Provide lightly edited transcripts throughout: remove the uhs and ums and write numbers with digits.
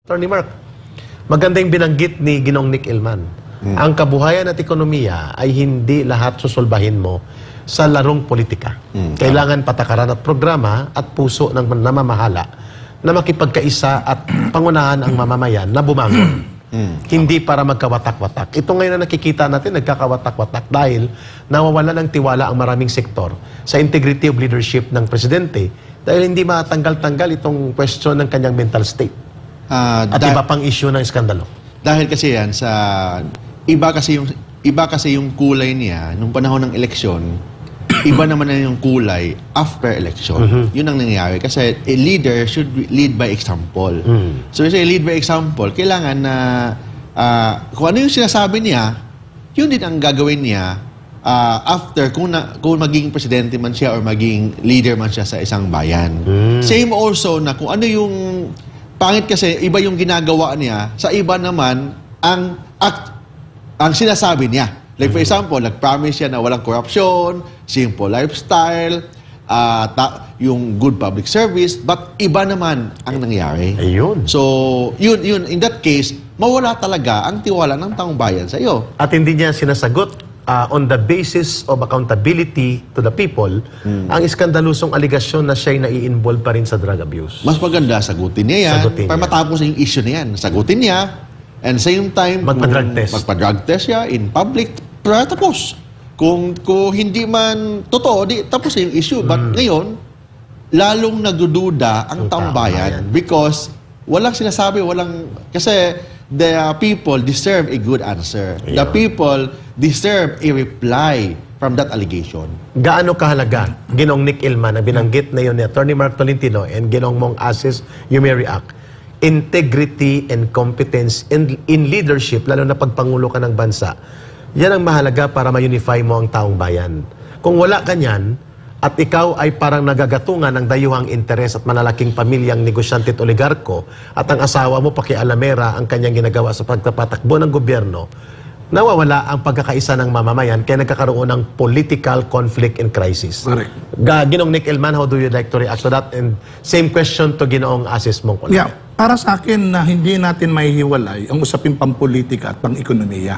Attorney Mark, maganda yung binanggit ni Ginong Nick Ilman. Ang kabuhayan at ekonomiya ay hindi lahat susolbahin mo sa larong politika. Kailangan patakaran at programa at puso ng namamahala na makipagkaisa at pangunahan ang mamamayan na bumangon. Hindi para magkawatak-watak. Ito ngayon na nakikita natin, nagkakawatak-watak dahil nawawala ng tiwala ang maraming sektor sa integrity of leadership ng presidente dahil hindi matanggal-tanggal itong question ng kanyang mental state. At iba pang issue ng iskandalo. Dahil kasi yan sa iba kasi yung kulay niya nung panahon ng eleksyon, iba naman na yung kulay after election. Yun ang nangyayari kasi a leader should lead by example. So kasi lead by example, kailangan na kung ano yung sinasabi niya, yun din ang gagawin niya after kung maging presidente man siya or maging leader man siya sa isang bayan. Same also na kung ano yung pangit kasi iba yung ginagawa niya, sa iba naman ang sinasabi niya. Like for example, nag-promise siya na walang corruption, simple lifestyle, yung good public service, but iba naman ang nangyari. Ayun. So, yun, in that case, mawala talaga ang tiwala ng taong bayan sa iyo. At hindi niya sinasagot on the basis of accountability to the people, ang iskandalusong aligasyon na siya'y nai-involve pa rin sa drug abuse. Mas maganda, sagutin niya yan. Para matapos yung issue na yan. Sagutin niya. And same time, magpa-drug test. Magpa-drug test siya in public. Para tapos. Kung hindi man totoo, di tapos yung issue. But ngayon, lalong nagdududa ang taong bayan because walang sinasabi, kasi the people deserve a good answer. The people deserve a reply from that allegation. Gaano kahalaga, Ginong Nick Ilman, na binanggit na yun ni Attorney Mark Tolentino and Ginong Mong Asis, you may react, integrity and competence in leadership, lalo na pagpangulo ka ng bansa, yan ang mahalaga para ma-unify mo ang taong bayan. Kung wala ka niyan, at ikaw ay parang nagagatungan ng dayuhang interes at malalaking pamilyang negosyante at oligarko at ang asawa mo pakialamera ang kanyang ginagawa sa pagpapatakbo ng gobyerno, nawawala ang pagkakaisa ng mamamayan kaya nagkakaroon ng political conflict and crisis. Correct. Ginong Nick Ilman, how do you like to react to that? And same question to Ginoong Asis Mong Colate. Yeah, para sa akin na hindi natin mahihiwalay ang usaping pampolitika at pang-ekonomiya.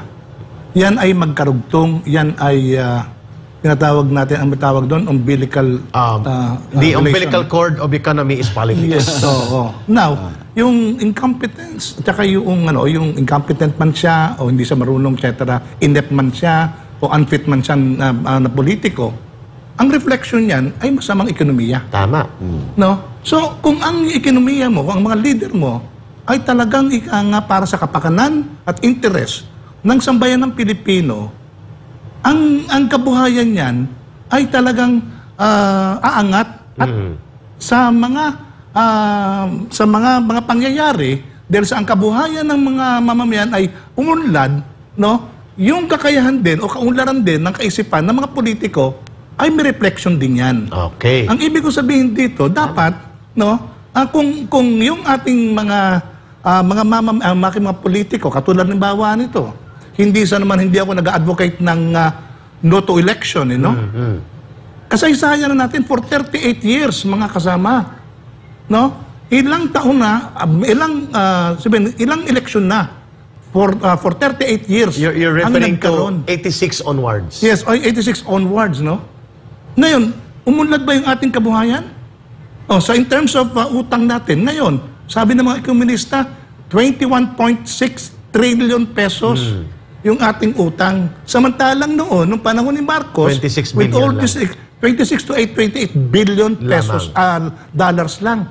Yan ay magkarugtong, yan ay tinatawag natin, ang matawag doon, umbilical the umbilical cord of economy is politics. Yes, so, Now, yung incompetence, at saka yung incompetent man siya, o hindi siya marunong, etc., inept man siya, o unfit man siya na politiko, ang reflection niyan ay masamang ekonomiya. Tama. No? So, kung ang ekonomiya mo, kung ang mga leader mo, ay talagang nga para sa kapakanan at interest ng sambayan ng Pilipino, ang kabuhayan niyan ay talagang aangat at sa mga pangyayari dahil sa ang kabuhayan ng mga mamamayan ay umunlad, no? Yung kakayahan din o kaunlaran din ng kaisipan ng mga politiko ay may reflection din yan. Okay. Ang ibig ko sabihin dito, dapat, no, kung yung ating mga politiko, katulad ng bawa nito, hindi ako nag-advocate ng no to election, you know? Kasaysayan na natin for 38 years, mga kasama. No? Ilang taon na, ilang election na for 38 years. You're referring to 86 onwards. Yes, 86 onwards, no? Ngayon, umunlad ba yung ating kabuhayan? Oh, so in terms of utang natin, ngayon, sabi ng mga ekonomista, 21.6 trillion pesos yung ating utang. Samantalang noon, nung panahon ni Marcos, 26 with all billion this 26 to 28 billion pesos dollars lang.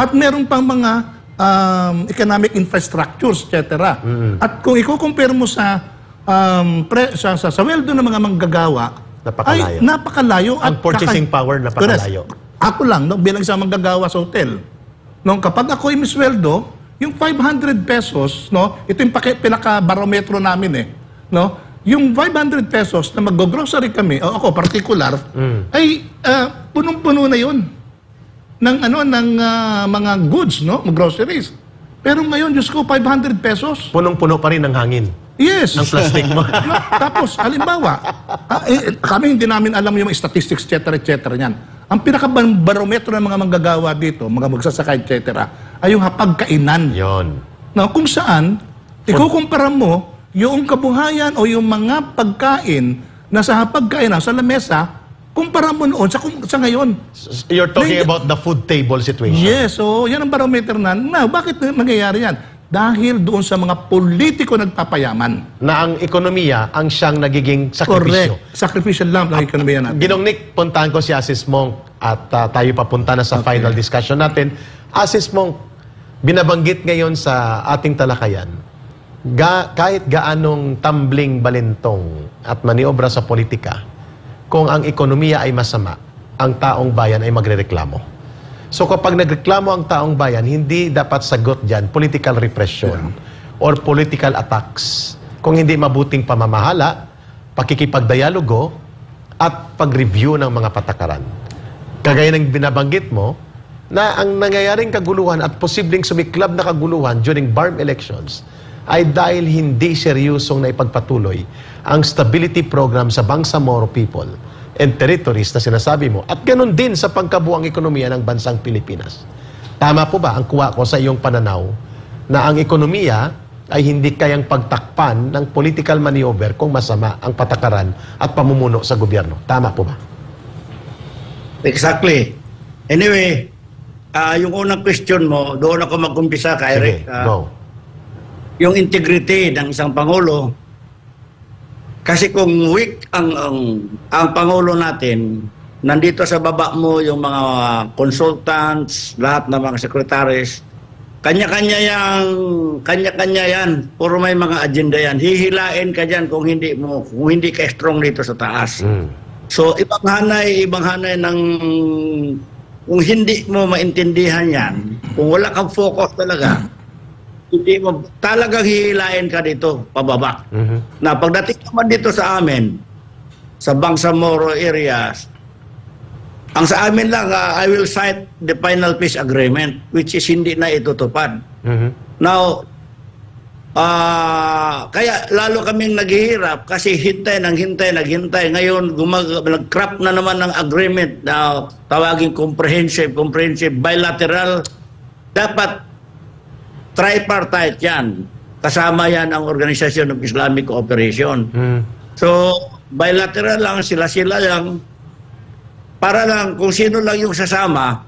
At meron pang mga economic infrastructures, etc. At kung i-compare mo sa weldo ng mga manggagawa, napakalayo. ay napakalayo. Ang purchasing power napakalayo. Ako lang, no, bilang isang manggagawa sa hotel, no, kapag ako ay misweldo, yung 500 pesos, no, ito yung pinaka-barometro namin no, yung 500 pesos na mag-grocery kami, o ako particular, ay punong-puno na yun ng mga goods, no, groceries. Pero ngayon, Diyos ko, 500 pesos. Punong-puno pa rin ng hangin. Yes. Ang plastic mo. No, tapos, halimbawa, kami hindi namin alam yung statistics, etc., yan. Ang pinaka-barometro ng mga manggagawa dito, mga magsasaka, etc., ay yung hapagkainan. Yon. No, kung saan, ikukumpara mo yung kabuhayan o yung mga pagkain na sa hapagkainan sa lamesa, kumpara mo noon sa ngayon. You're talking about the food table situation. Yes, so yan ang barometer na bakit nangyayari yan? Dahil doon sa mga politiko nagpapayaman. Na ang ekonomiya ang siyang nagiging sakripisyo. Correct. Sakripisyo lang ang ekonomiya natin. Ginong Nick, puntahan ko si Asis Monk at tayo papunta na sa final discussion natin. Asis Monk, binabanggit ngayon sa ating talakayan, kahit gaanong tumbling balintong at maniobra sa politika, kung ang ekonomiya ay masama, ang taong bayan ay magrereklamo. So kapag nagreklamo ang taong bayan, hindi dapat sagot dyan political repression or political attacks. Kung hindi mabuting pamamahala, pakikipagdialogo at pag-review ng mga patakaran. Kagaya ng binabanggit mo, na ang nangyayaring kaguluhan at posibleng sumiklab na kaguluhan during BARM elections ay dahil hindi seryosong na ipagpatuloy ang stability program sa Bangsamoro people and territories na sinasabi mo at ganun din sa pangkabuang ekonomiya ng bansang Pilipinas. Tama po ba ang kuha ko sa iyong pananaw na ang ekonomiya ay hindi kayang pagtakpan ng political maneuver kung masama ang patakaran at pamumuno sa gobyerno? Tama po ba? Exactly. Anyway, yung unang question mo, doon ako mag-umpisa ka, Eric. Sige, go. Yung integrity ng isang Pangulo, kasi kung weak ang Pangulo natin, nandito sa baba mo yung mga consultants, lahat ng mga secretaries, kanya-kanya yan, puro may mga agenda yan. Hihilain ka dyan kung hindi ka strong dito sa taas. So, ibang hanay ng kung hindi mo maintindihan yan, kung wala kang focus talaga, hindi mo talagang hihilain ka dito, pababa. Na pagdating naman dito sa amin, sa Bangsamoro areas, ang sa amin lang, I will cite the final peace agreement, which is hindi na itutupad. Now, kaya lalo kaming naghihirap kasi hintay. Ngayon, nag-craft na naman ng agreement na tawaging comprehensive, bilateral. Dapat tripartite yan. Kasama yan ang Organization of Islamic Cooperation. So, bilateral lang, sila-sila lang. Para lang, kung sino lang yung sasama,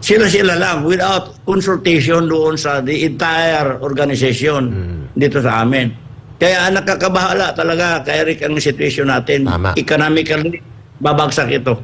sila-sila lang without consultation doon sa the entire organization dito sa amin. Kaya nakakabahala talaga, Eric, ang situation natin. Tama. Economically, babagsak ito.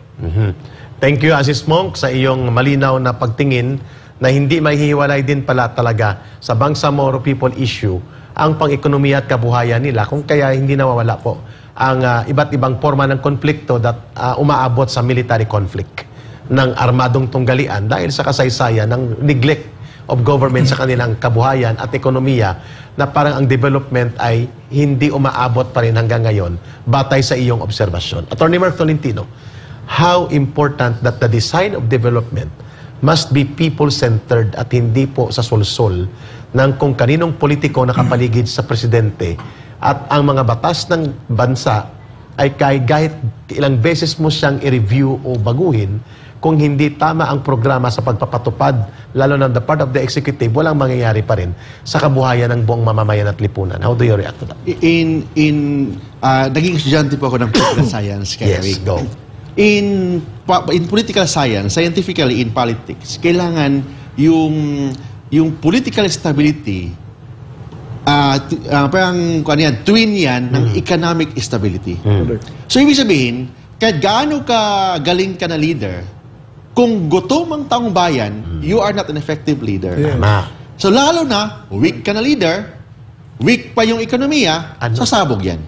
Thank you, Asis Monk, sa iyong malinaw na pagtingin na hindi mahihiwalay din pala talaga sa Bangsamoro people issue ang pang-ekonomiya at kabuhayan nila kung kaya hindi nawawala po ang iba't ibang forma ng konflikto that umaabot sa military conflict ng armadong tunggalian dahil sa kasaysayan ng neglect of government sa kanilang kabuhayan at ekonomiya na parang ang development ay hindi umaabot pa rin hanggang ngayon batay sa iyong obserbasyon. Attorney Mark Tolentino, how important that the design of development must be people-centered at hindi po sa solsol ng kung kaninong politiko nakapaligid sa presidente at ang mga batas ng bansa ay kahit ilang beses mo siyang i-review o baguhin, kung hindi tama ang programa sa pagpapatupad, lalo na the part of the executive, walang mangyayari pa rin sa kabuhayan ng buong mamamayan at lipunan. How do you react to that? Naging estudyante po ako ng political science. Yes, go. In political science, scientifically in politics, kailangan yung political stability, parang twin yan ng economic stability. So, ibig sabihin, kahit gaano ka galing ka na leader, kung gutom ang taong bayan, you are not an effective leader. Tama. So, lalo na, weak ka na leader, weak pa yung ekonomiya, sasabog yan.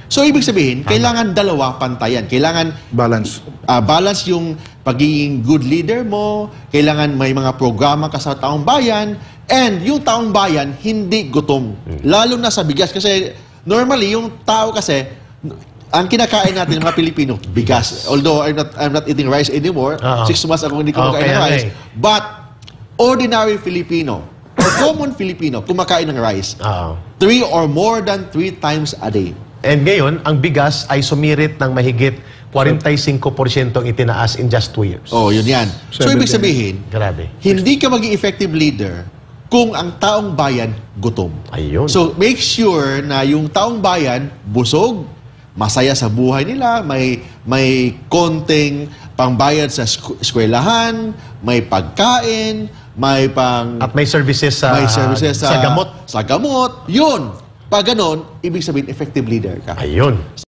So, ibig sabihin, kailangan dalawa pantayan. Kailangan balance yung pagiging good leader mo, kailangan may mga programa ka sa taong bayan, and yung taong bayan, hindi gutom. Lalo na sa bigas. Kasi, normally, yung tao kasi, ang kinakain natin ng mga Pilipino, bigas. Although, I'm not eating rice anymore. 6 months ako hindi kumakain ng rice. But, ordinary Filipino, or common Filipino, kumakain ng rice. 3 or more than 3 times a day. And ngayon, ang bigas ay sumirit ng mahigit 45% ang itinaas in just 2 years. Oh, yun yan. So, ibig sabihin, Grabe. hindi ka maging effective leader kung ang taong bayan gutom. Ayun. So, make sure na yung taong bayan busog, masaya sa buhay nila, may konting pangbayad sa eskwelahan, may pagkain, may At may services sa, sa gamot. Sa gamot. Yun. Pag ganon, ibig sabihin, effective leader ka. Ayun.